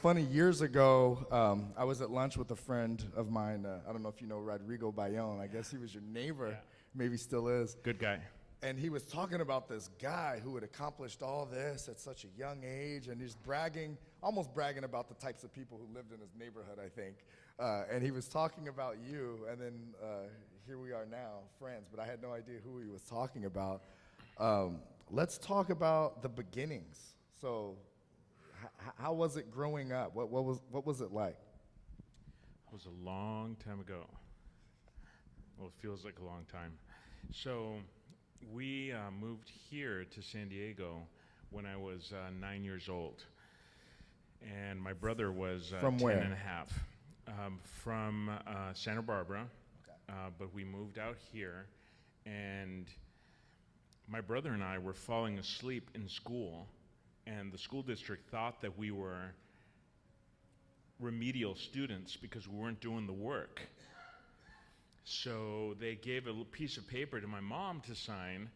funny. Years ago, I was at lunch with a friend of mine. I don't know if you know Rodrigo Bayonne. I guess he was your neighbor. Yeah. Maybe still is. Good guy. And he was talking about this guy who had accomplished all this at such a young age, and he's bragging, almost bragging about the types of people who lived in his neighborhood, I think. And he was talking about you, and then here we are now, friends, but I had no idea who he was talking about. Let's talk about the beginnings. So how was it growing up? What was it like? It was a long time ago. Well, it feels like a long time. So we moved here to San Diego when I was 9 years old. And my brother was From 10 where? and a half. From Santa Barbara. Okay. But we moved out here, and my brother and I were falling asleep in school, and the school district thought that we were remedial students because we weren't doing the work. So they gave a piece of paper to my mom to sign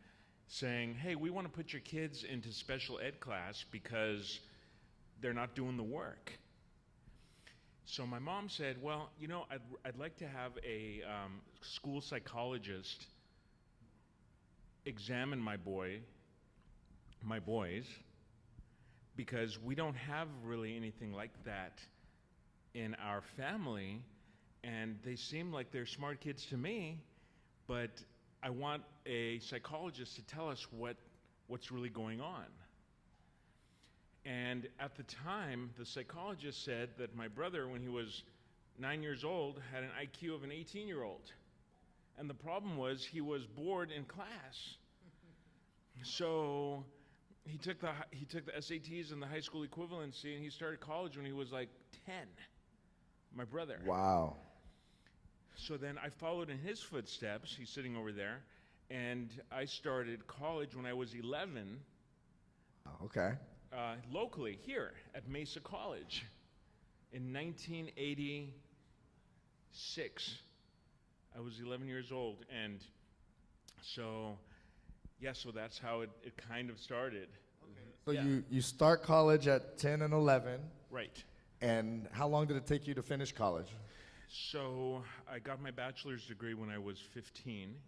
saying, hey, we want to put your kids into special ed class because they're not doing the work. So my mom said, well, you know, I'd like to have a school psychologist examine my boys, because we don't have really anything like that in our family, and they seem like they're smart kids to me, but I want a psychologist to tell us what's really going on. And at the time, the psychologist said that my brother, when he was 9 years old, had an IQ of an 18-year-old. And the problem was he was bored in class. So he took the SATs and the high school equivalency, and he started college when he was like 10, my brother. Wow. So then I followed in his footsteps. He's sitting over there. And I started college when I was 11. Okay. Locally here at Mesa College in 1986. I was 11 years old, and so so that's how it kind of started. So Yeah. you start college at 10 and 11, Right. and how long did it take you to finish college? So I got my bachelor's degree when I was 15.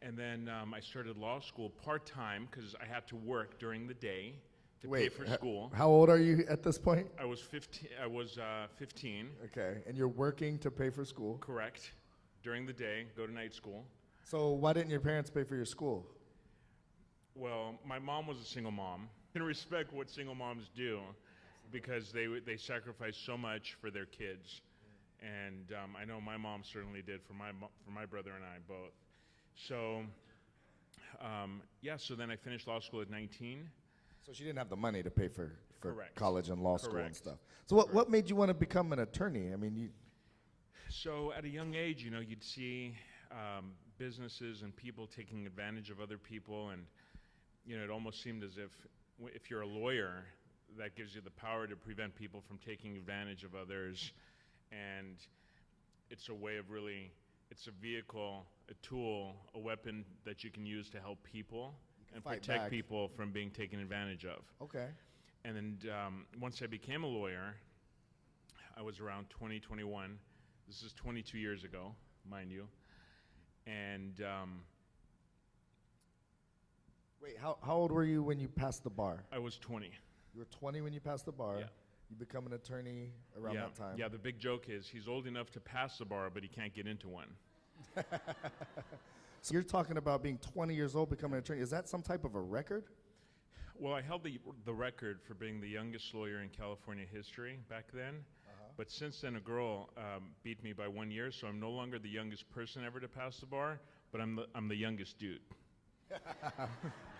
And then I started law school part-time because I had to work during the day to pay for school. How old are you at this point? I was 15. Okay, and you're working to pay for school. Correct. During the day, go to night school. So why didn't your parents pay for your school? Well, my mom was a single mom. I can respect what single moms do because they sacrifice so much for their kids. And I know my mom certainly did for my brother and I both. So, so then I finished law school at 19. So she didn't have the money to pay for Correct. college and law school and Correct. stuff. So what made you want to become an attorney? I mean, So at a young age, you know, you'd see businesses and people taking advantage of other people, and you know, it almost seemed as if you're a lawyer, that gives you the power to prevent people from taking advantage of others, and it's a way of really, it's a vehicle, a tool, a weapon that you can use to help people and fight protect back. people from being taken advantage of. okay. And then once I became a lawyer, I was around 20, 21. This is 22 years ago, mind you. And Wait, how old were you when you passed the bar? I was 20. You were 20 when you passed the bar. Yeah. You become an attorney around that time. Yeah, the big joke is he's old enough to pass the bar, but he can't get into one. So you're talking about being 20 years old, becoming an attorney. Is that some type of a record? Well, I held the record for being the youngest lawyer in California history back then. But since then, a girl beat me by 1 year, so I'm no longer the youngest person ever to pass the bar, but I'm the youngest dude.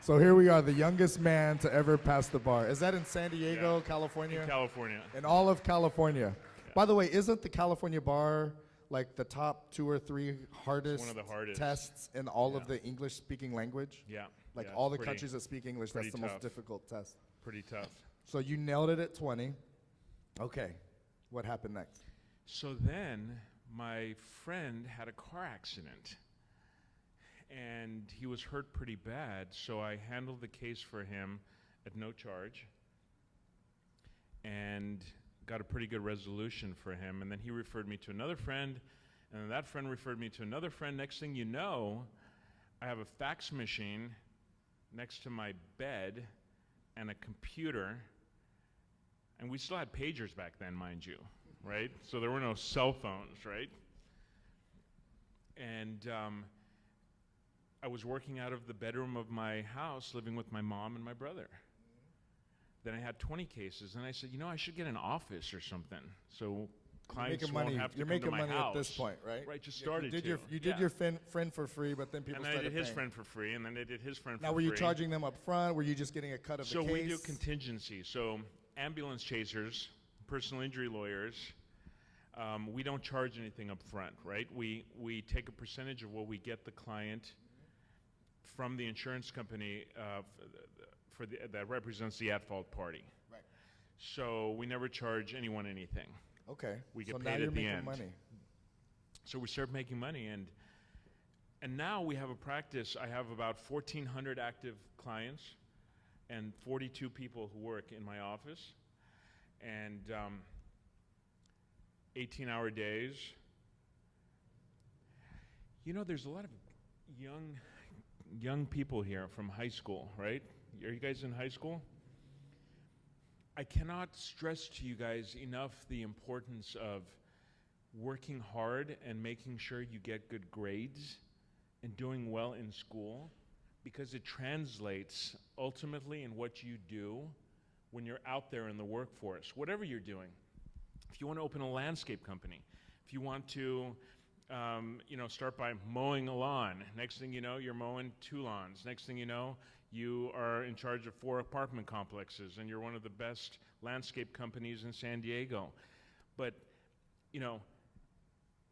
So here we are, the youngest man to ever pass the bar. Is that in San Diego, California? In California. In all of California. Yeah. By the way, isn't the California bar like the top 2 or 3 hardest, one of the hardest tests in all of the English-speaking language? Yeah. Like yeah, all the countries that speak English, that's the tough. most difficult test. Pretty tough. So you nailed it at 20. Okay. What happened next? So then my friend had a car accident, and he was hurt pretty bad, so I handled the case for him at no charge. and got a pretty good resolution for him. And then he referred me to another friend, and then that friend referred me to another friend. Next thing you know, I have a fax machine next to my bed and a computer. And we still had pagers back then, mind you, right? So there were no cell phones, right? And I was working out of the bedroom of my house, living with my mom and my brother. Then I had 20 cases, and I said, I should get an office or something, so clients won't have to come to my house. You're making money at this point, right? Right, just started You did your friend for free, but then people started paying. And then I did his friend for free, and then they did his friend for free. Now, were you charging them up front? Were you just getting a cut of the case? So we do contingency. So ambulance chasers, personal injury lawyers, we don't charge anything up front, right? We take a percentage of what we get the client from the insurance company that represents the at-fault party. Right. So we never charge anyone anything. Okay. We get so paid now you're at the making end. money. So we start making money, and now we have a practice. I have about 1,400 active clients and 42 people who work in my office, and 18-hour days. There's a lot of young people here from high school, right? Are you guys in high school? I cannot stress to you guys enough the importance of working hard and making sure you get good grades and doing well in school, because it translates ultimately in what you do when you're out there in the workforce, whatever you're doing. If you want to open a landscape company, if you want to start by mowing a lawn. Next thing you know, you're mowing 2 lawns. Next thing you know, you are in charge of 4 apartment complexes, and you're one of the best landscape companies in San Diego. But,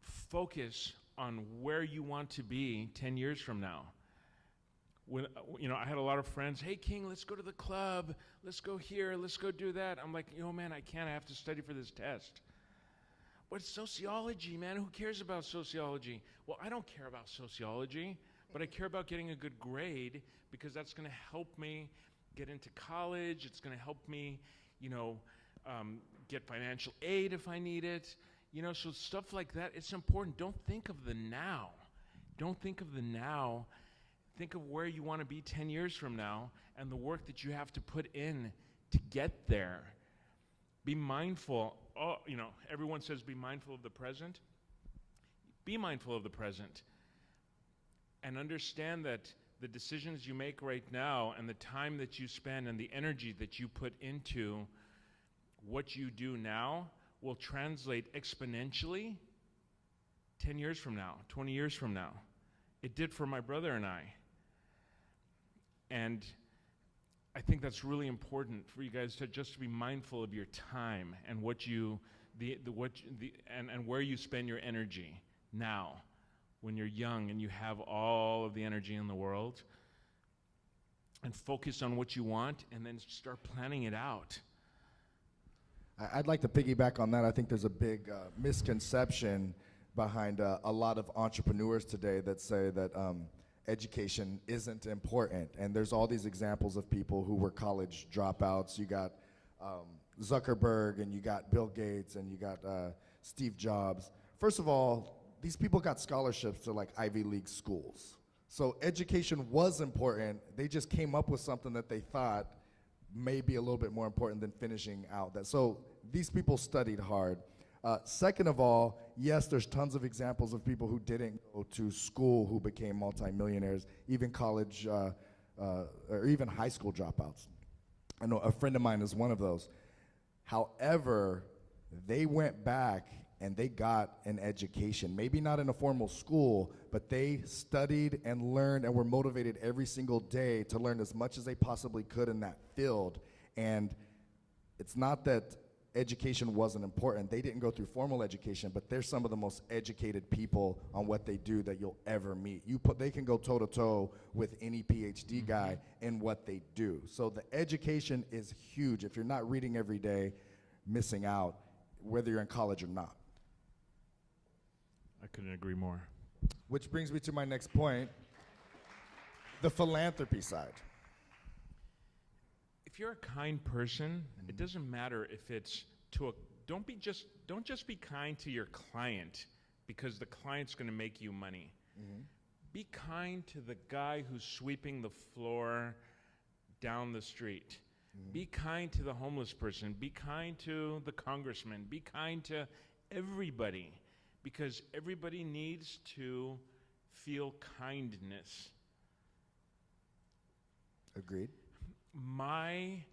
focus on where you want to be 10 years from now. When, I had a lot of friends, hey, King, let's go to the club. Let's go here. Let's go do that. I'm like, man, I can't. I have to study for this test. But it's sociology, man. Who cares about sociology? Well, I don't care about sociology, but I care about getting a good grade, because that's going to help me get into college. It's going to help me, get financial aid if I need it. So stuff like that, it's important. Don't think of the now. Don't think of the now. Think of where you want to be 10 years from now and the work that you have to put in to get there. Be mindful. Everyone says be mindful of the present. Be mindful of the present. And understand that the decisions you make right now and the time that you spend and the energy that you put into what you do now will translate exponentially 10 years from now, 20 years from now. It did for my brother and I. And I think that's really important for you guys to just be mindful of your time and and where you spend your energy now, when you're young and you have all of the energy in the world, and focus on what you want and then start planning it out. I'd like to piggyback on that. I think there's a big misconception behind a lot of entrepreneurs today that say that education isn't important. And there's all these examples of people who were college dropouts. You got Zuckerberg, and you got Bill Gates, and you got Steve Jobs. First of all, these people got scholarships to like Ivy League schools. So education was important. They just came up with something that they thought may be a little bit more important than finishing out that. So these people studied hard. Second of all, yes, there's tons of examples of people who didn't go to school who became multimillionaires, even college or even high school dropouts. I know a friend of mine is one of those. However, they went back and they got an education, maybe not in a formal school, but they studied and learned and were motivated every single day to learn as much as they possibly could in that field. And it's not that education wasn't important. They didn't go through formal education, but they're some of the most educated people on what they do that you'll ever meet. They can go toe-to-toe with any PhD guy in what they do. So the education is huge. If you're not reading every day, missing out, whether you're in college or not. I couldn't agree more. Which brings me to my next point, the philanthropy side. if you're a kind person, it doesn't matter if it's to a, don't just be kind to your client because the client's going to make you money. Be kind to the guy who's sweeping the floor down the street. Be kind to the homeless person. Be kind to the congressman. Be kind to everybody, because everybody needs to feel kindness. Agreed. My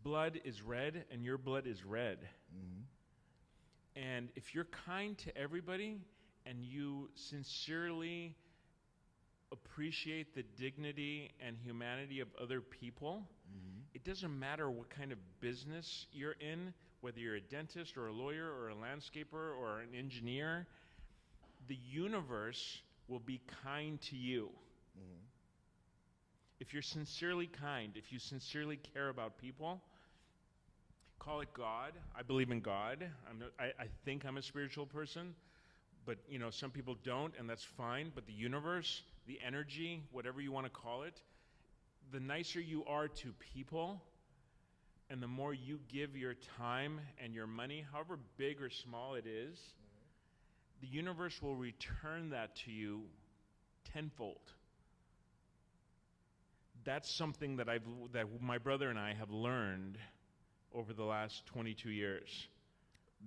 blood is red and your blood is red. And if you're kind to everybody and you sincerely appreciate the dignity and humanity of other people, it doesn't matter what kind of business you're in, whether you're a dentist or a lawyer or a landscaper or an engineer, the universe will be kind to you. If you're sincerely kind, if you sincerely care about people, call it God. I believe in God. I think I'm a spiritual person, but some people don't, and that's fine. But the universe, the energy, whatever you want to call it, the nicer you are to people, and the more you give your time and your money, however big or small it is, the universe will return that to you tenfold. That's something that my brother and I have learned over the last 22 years.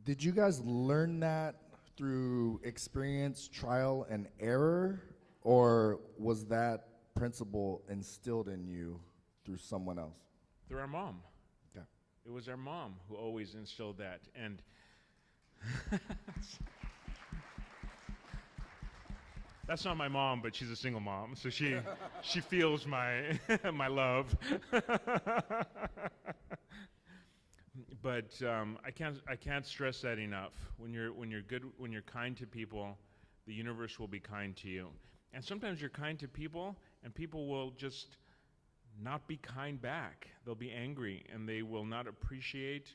Did you guys learn that through experience, trial, and error, or was that principle instilled in you through someone else? Through our mom. Okay. It was our mom who always instilled that. And that's not my mom, but she's a single mom, so she feels my my love. But I can't stress that enough. When you're good, when you're kind to people, the universe will be kind to you. And sometimes you're kind to people, and people will just not be kind back. They'll be angry, and they will not appreciate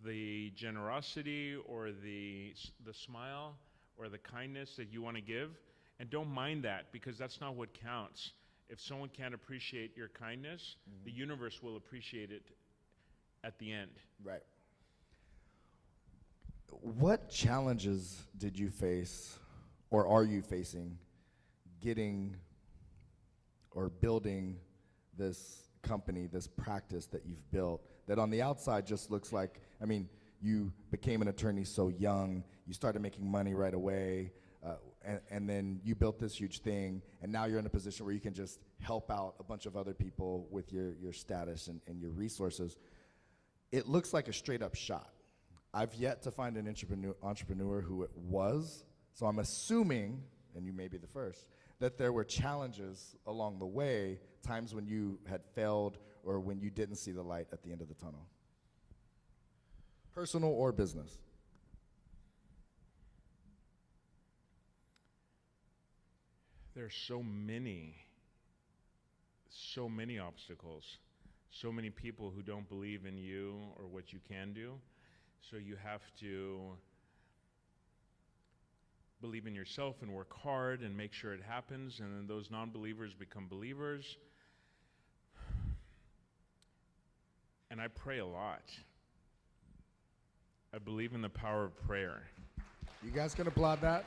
the generosity or the smile or the kindness that you want to give. And don't mind that, because that's not what counts. If someone can't appreciate your kindness, the universe will appreciate it at the end. Right. What challenges did you face, or are you facing, getting or building this company, this practice that you've built, that on the outside just looks like, you became an attorney so young, you started making money right away, and then you built this huge thing, and now you're in a position where you can just help out a bunch of other people with your status and your resources. It looks like a straight up shot. I've yet to find an entrepreneur who it was, so I'm assuming, and you may be the first, that there were challenges along the way, times when you had failed or when you didn't see the light at the end of the tunnel. Personal or business? There's so many obstacles, so many people who don't believe in you or what you can do. So you have to believe in yourself and work hard and make sure it happens, and then those non-believers become believers. And I pray a lot. I believe in the power of prayer. You guys can applaud that.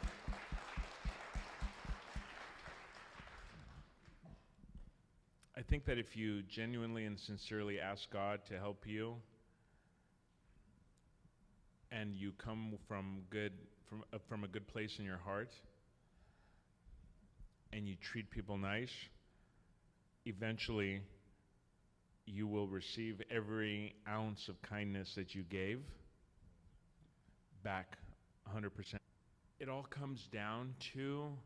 I think that if you genuinely and sincerely ask God to help you, and you come from a good place in your heart, and you treat people nice, eventually you will receive every ounce of kindness that you gave back 100%. It all comes down to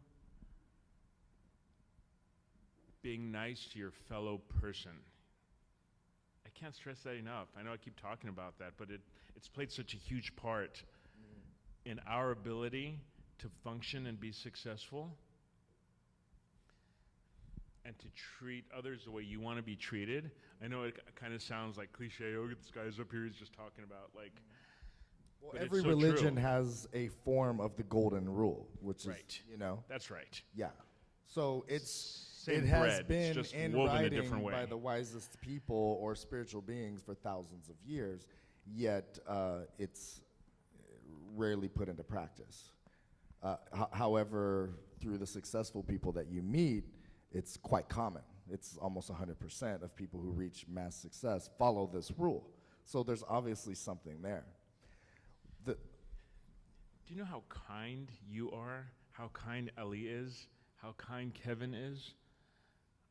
being nice to your fellow person. I can't stress that enough. I know I keep talking about that, but it's played such a huge part in our ability to function and be successful, and to treat others the way you want to be treated. I know it kind of sounds like cliche. Oh, this guy's up here, he's just talking about like. Well, every religion has a form of the golden rule, which is, That's right. Yeah. So Same it has thread, been it's just in woven a writing different way. by the wisest people or spiritual beings for thousands of years, yet it's rarely put into practice. However, through the successful people that you meet, it's quite common. It's almost 100% of people who reach mass success follow this rule. So there's obviously something there. Do you know how kind you are? How kind Ellie is? How kind Kevin is?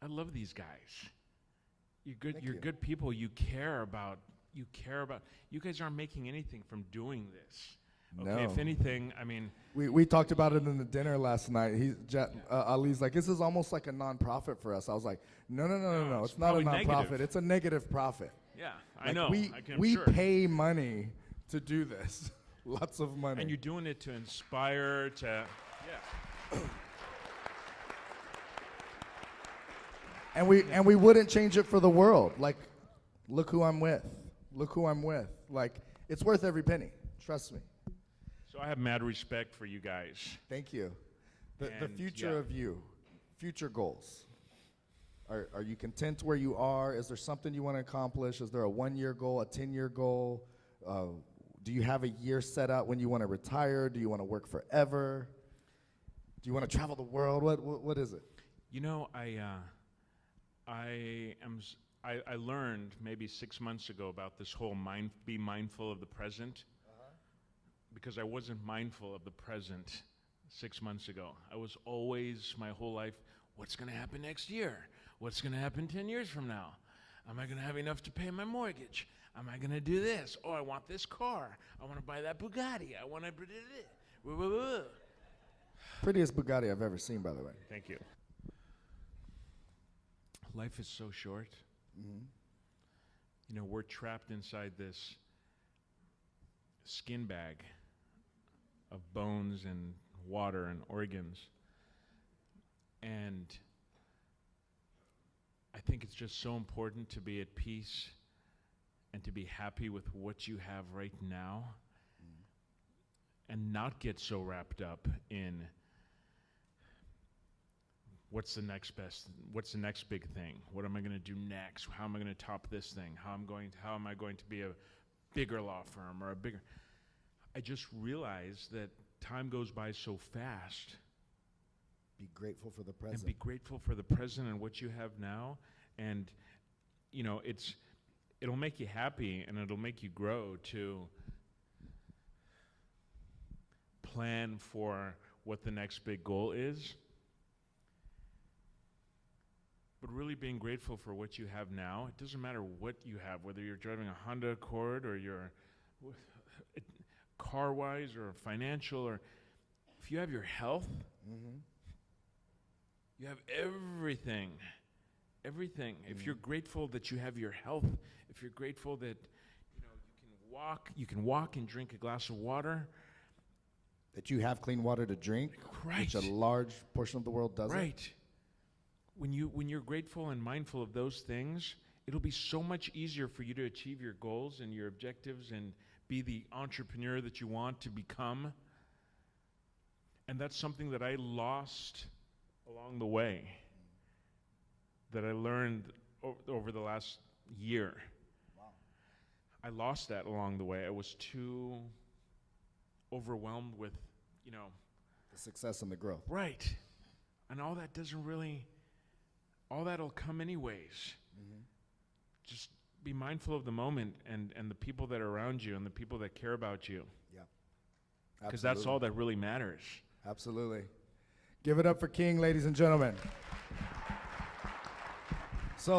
I love these guys. You're good. Thank You're you. good people. You care about. You guys aren't making anything from doing this. Okay, No. if anything, I mean, We talked about it in the dinner last night. Ali's like, this is almost like a nonprofit for us. I was like, no. No, It's it's not a probably nonprofit. negative. It's a negative profit. yeah, I Like know. We sure. pay money to do this. Lots of money. And you're doing it to inspire, yeah. And we wouldn't change it for the world. Like, look who I'm with. Look who I'm with. Like, it's worth every penny. Trust me. So I have mad respect for you guys. Thank you. The And, future yeah. of you, future goals. Are you content where you are? Is there something you want to accomplish? Is there a 1-year goal, a 10-year goal? Do you have a year set out when you want to retire? Do you want to work forever? Do you want to travel the world? What is it? You know, I learned maybe 6 months ago about this whole be mindful of the present, because I wasn't mindful of the present 6 months ago. I was always, my whole life, what's going to happen next year? What's going to happen 10 years from now? Am I going to have enough to pay my mortgage? Am I going to do this? Oh, I want this car. I want to buy that Bugatti. I want to... Prettiest Bugatti I've ever seen, by the way. Thank you. Life is so short. Mm-hmm. You know, we're trapped inside this skin bag of bones and water and organs. And I think it's just so important to be at peace and to be happy with what you have right now, and not get so wrapped up in what's the next big thing? What am I going to do next? How am I going to top this thing? How am I going to be a bigger law firm or a bigger... I just realized that time goes by so fast. Be grateful for the And present. be grateful for the present and what you have now. And, you know, it'll make you happy and it'll make you grow to plan for what the next big goal is. But really being grateful for what you have now. It doesn't matter what you have, whether you're driving a Honda Accord or you're car-wise or financial, or if you have your health, you have everything. Everything. If you're grateful that you have your health, if you're grateful that you can walk and drink a glass of water, That you have clean water to drink, right? which a large portion of the world doesn't. Right. When you're grateful and mindful of those things, it'll be so much easier for you to achieve your goals and your objectives and be the entrepreneur that you want to become. And that's something that I lost along the way, that I learned over the last year. Wow. I lost that along the way. I was too overwhelmed with, The success and the growth. right. And all that'll come anyways. Just be mindful of the moment and the people that are around you and the people that care about you. Yeah. Because that's all that really matters. Absolutely. Give it up for King, ladies and gentlemen.